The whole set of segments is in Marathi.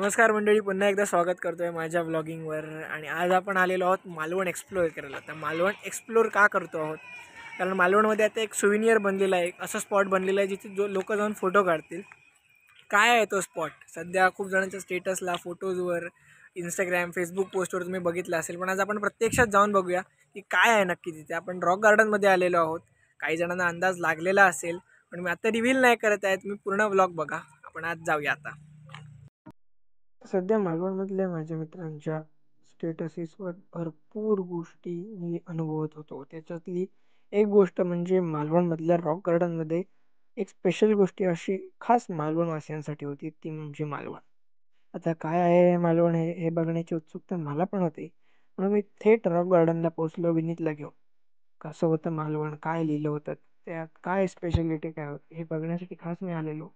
नमस्कार मंडळी, पुन्हा एकदा स्वागत करतोय माझ्या व्लॉगिंगवर. आणि आज आपण आलेलो आहोत मालवण एक्सप्लोअर करायला. तर मालवण एक्सप्लोअर का करतो आहोत, कारण मालवणमध्ये आता एक सुविनियर बनलेला आहे, एक असं स्पॉट बनलेलं आहे जिथे लोक जाऊन फोटो काढतील. काय आहे तो स्पॉट? सध्या खूप जणांच्या स्टेटसला, फोटोजवर, इंस्टाग्राम, फेसबुक पोस्टवर तुम्ही बघितलं असेल, पण आज आपण प्रत्यक्षात जाऊन बघूया की काय आहे नक्की तिथे. आपण रॉक गार्डनमध्ये आलेलो आहोत. काही जणांना अंदाज लागलेला असेल, पण मी आता रिव्हील नाही करत आहे. तुम्ही पूर्ण व्लॉग बघा. आपण आज जाऊया आता. सध्या मालवणमधल्या माझ्या मित्रांच्या स्टेटसेसवर भरपूर गोष्टी मी अनुभवत होतो. त्याच्यातली एक गोष्ट म्हणजे मालवणमधल्या रॉक गार्डनमध्ये एक स्पेशल गोष्टी अशी खास मालवणवासियांसाठी होती, ती म्हणजे मालवण. आता काय आहे मालवण हे बघण्याची उत्सुकता मला पण होती, म्हणून मी थेट रॉक गार्डनला पोहोचलो विनीतला घेऊन. कसं होतं मालवण, काय लिहिलं होतं त्यात, काय स्पेशालिटी काय होती हे बघण्यासाठी खास मी आलेलो.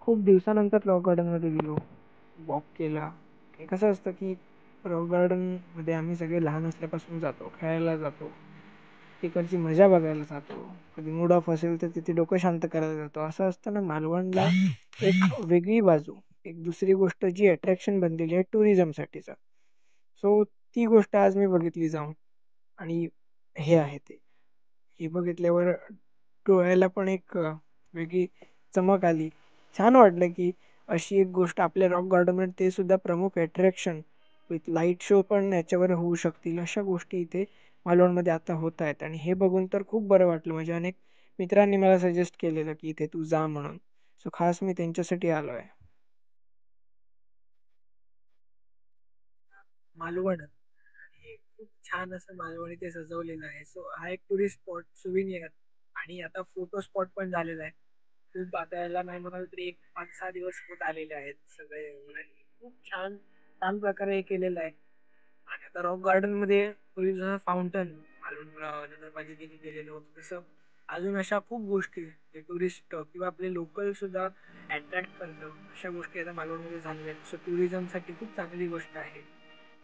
खूप दिवसानंतर रॉक गार्डनमध्ये गेलो, वॉक केला. हे कसं असतं की रॉक गार्डनमध्ये आम्ही सगळे लहान असल्यापासून जातो, खेळायला जातो, तिकडची मजा बघायला जातो. कधी मूड ऑफ असेल तर तिथे डोकं शांत करायला जातो. असं असताना मालवणला एक वेगळी बाजू, एक दुसरी गोष्ट जी अट्रॅक्शन बनलेली आहे टुरिझमसाठीचा. सो ती गोष्ट आज मी बघितली जाऊन. आणि हे आहे ते, हे बघितल्यावर डोळ्याला पण एक वेगळी चमक आली. छान वाटलं की अशी एक गोष्ट आपल्या रॉक गार्डनमध्ये, ते सुद्धा प्रमुख अट्रॅक्शन विथ लाईट शो पण याच्यावर होऊ शकतील, अशा गोष्टी इथे मालवणमध्ये आता होत आहेत. आणि हे बघून तर खूप बरं वाटलं. म्हणजे अनेक मित्रांनी मला सजेस्ट केलेलं की इथे तू जा म्हणून. सो खास मी त्यांच्यासाठी आलो आहे. मालवण हे खूप छान असं मालवण इथे सजवलेलं आहे. सो हा एक टुरिस्ट स्पॉट, सुविनियर, आणि आता फोटो स्पॉट पण झालेला आहे. खूप आता याला नाही म्हणाल तरी एक 5-6 दिवस होत आलेले आहेत सगळे. खूप छान छान प्रकारे हे केलेलं आहे. आणि आता रॉक गार्डन मध्ये पूर्वी जसं फाउंटन नगरपालिकेने केलेलं होतं, तसं अजून अशा खूप गोष्टी जे टुरिस्ट किंवा आपले लोकल सुद्धा अट्रॅक्ट करतं, अशा गोष्टी आता मालवणमध्ये झालेल्या आहेत. सो टुरिझमसाठी खूप चांगली गोष्ट आहे.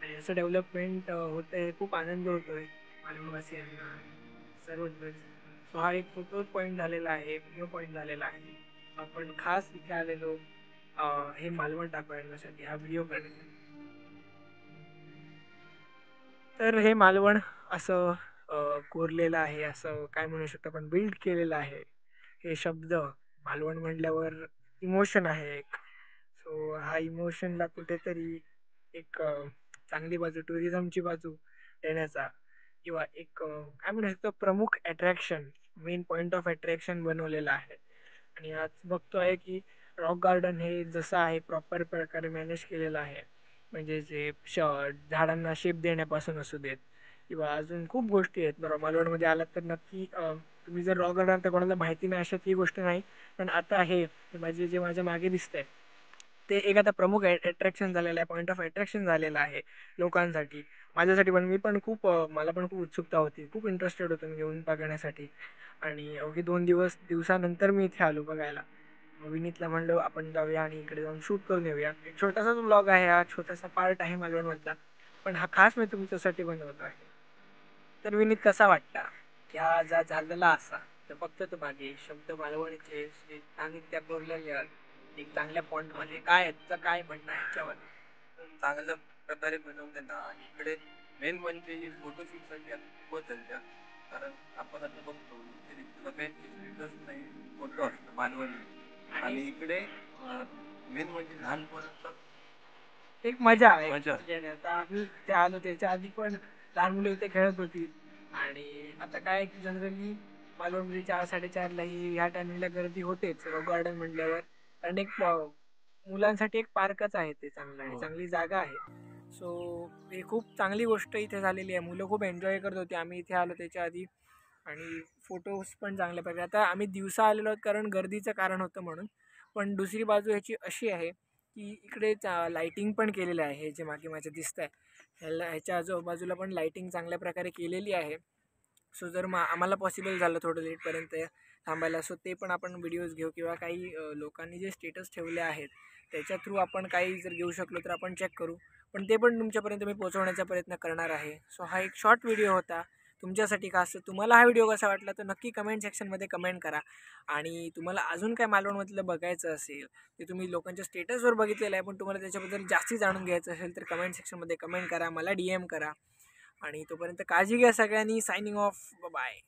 आणि असं डेव्हलपमेंट होतंय, खूप आनंद होतोय मालवणवासियांना, सर्वच. सो हा एक फोटो पॉईंट झालेला आहे, व्हिडिओ पॉईंट झालेला आहे. आपण खास इथे आलेलो हे मालवण दाखवण्यासाठी, हा व्हिडिओ करण्यासाठी. तर हे मालवण असं कोरलेलं आहे, असं काय म्हणू शकतो आपण, बिल्ड केलेलं आहे. हे शब्द मालवण म्हटल्यावर इमोशन आहे एक. सो हा इमोशनला कुठेतरी एक चांगली बाजू, टुरिझमची बाजू देण्याचा, किंवा एक काय म्हणू शकतो, प्रमुख attraction, main point of attraction बनवलेला आहे. आणि आज बघतो आहे की रॉक गार्डन हे जसं आहे प्रॉपर प्रकारे मॅनेज केलेलं आहे. म्हणजे जे झाडांना शेप देण्यापासून असू देत, किंवा अजून खूप गोष्टी आहेत. बरं, मालवणमध्ये आलात तर नक्की तुम्ही जर रॉक गार्डन तर कोणाला माहिती नाही अशात ही गोष्ट नाही. पण आता हे माझे जे माझ्या मागे दिसतंय ते एक आता प्रमुख अट्रॅक्शन झालेलं आहे, पॉईंट ऑफ अट्रॅक्शन झालेलं आहे लोकांसाठी, माझ्यासाठी पण. मी पण खूप मला पण खूप उत्सुकता होती, खूप इंटरेस्टेड होतो मी येऊन बघण्यासाठी. आणि अवघी 2 दिवसानंतर मी इथे आलो बघायला. मग विनीतला म्हणलं आपण जाऊया आणि इकडे जाऊन शूट करून येऊया. एक छोटासाच ब्लॉग आहे, हा छोटासा पार्ट आहे मालवणमधला, पण हा खास मी तुमच्यासाठी बनवतो आहे. तर विनीत कसा वाटला की हा झालेला असा, तर फक्त तो मागे शब्द मालवणीचे त्या बोललेले एक चांगल्या पॉइंट मध्ये काय आहे, तुझं काय म्हणणं आहे याच्यावर? चांगल्या प्रकारे बनवून देतात. आणि इकडे मेन म्हणजे फोटोशूटसाठी खूपच त्यांच्या, कारण आपण आता बघतो सगळ्यांची नाही फोटो असतो मालवणी, आणि इकडे मेन म्हणजे लहानपणाचं एक मजा आहे. म्हणजे आता आम्ही ते आलो त्याच्या आधी पण लहान मुलं इथे खेळत होती. आणि आता काय की जनरली मालवणमध्ये 4-4:30 ह्या टायमिंगला गर्दी होतेच रॉक गार्डन म्हटल्यावर. कारण एक मुलांसाठी एक पार्कच आहे ते, चांगलं आहे, चांगली जागा आहे. सो ही खूप चांगली गोष्ट इथे झालेली आहे. मुलं खूप एन्जॉय करत होती, आम्ही इथे आलो त्याच्या आधी. आणि फोटोज पण चांगल्या प्रकारे, आता आम्ही दिवसा आलेलो आहोत कारण गर्दीचं कारण होतं म्हणून. पण दुसरी बाजू ह्याची अशी आहे की इकडे लाईटिंग पण केलेलं आहे. हे जे मागे माझ्या दिसत आहे ह्याच्या आजूबाजूला पण लाईटिंग चांगल्या प्रकारे केलेली आहे. सो जर आम्हाला पॉसिबल झालं थोडं लेटपर्यंत थांबायला, सो ते पण आपण व्हिडिओज घेऊ, किंवा काही लोकांनी जे स्टेटस ठेवले आहेत त्याच्या थ्रू आपण काही जर घेऊ शकलो तर आपण चेक करू. पण ते पण तुमच्यापर्यंत मी पोहोचवण्याचा प्रयत्न करणार आहे. सो हा एक शॉर्ट व्हिडिओ होता. तुमच्यासाठी खास. तर तुम्हाला हा व्हिडिओ कसा वाटला तर नक्की कमेंट सेक्शनमध्ये कमेंट करा. आणि तुम्हाला अजून काय मालवणमधलं बघायचं असेल ते तुम्ही लोकांच्या स्टेटसवर बघितलेलं आहे, पण तुम्हाला त्याच्याबद्दल जास्ती जाणून घ्यायचं असेल तर कमेंट सेक्शनमध्ये कमेंट करा, मला DM करा. आणि तोपर्यंत काळजी घ्या सगळ्यांनी. Signing off. बाय.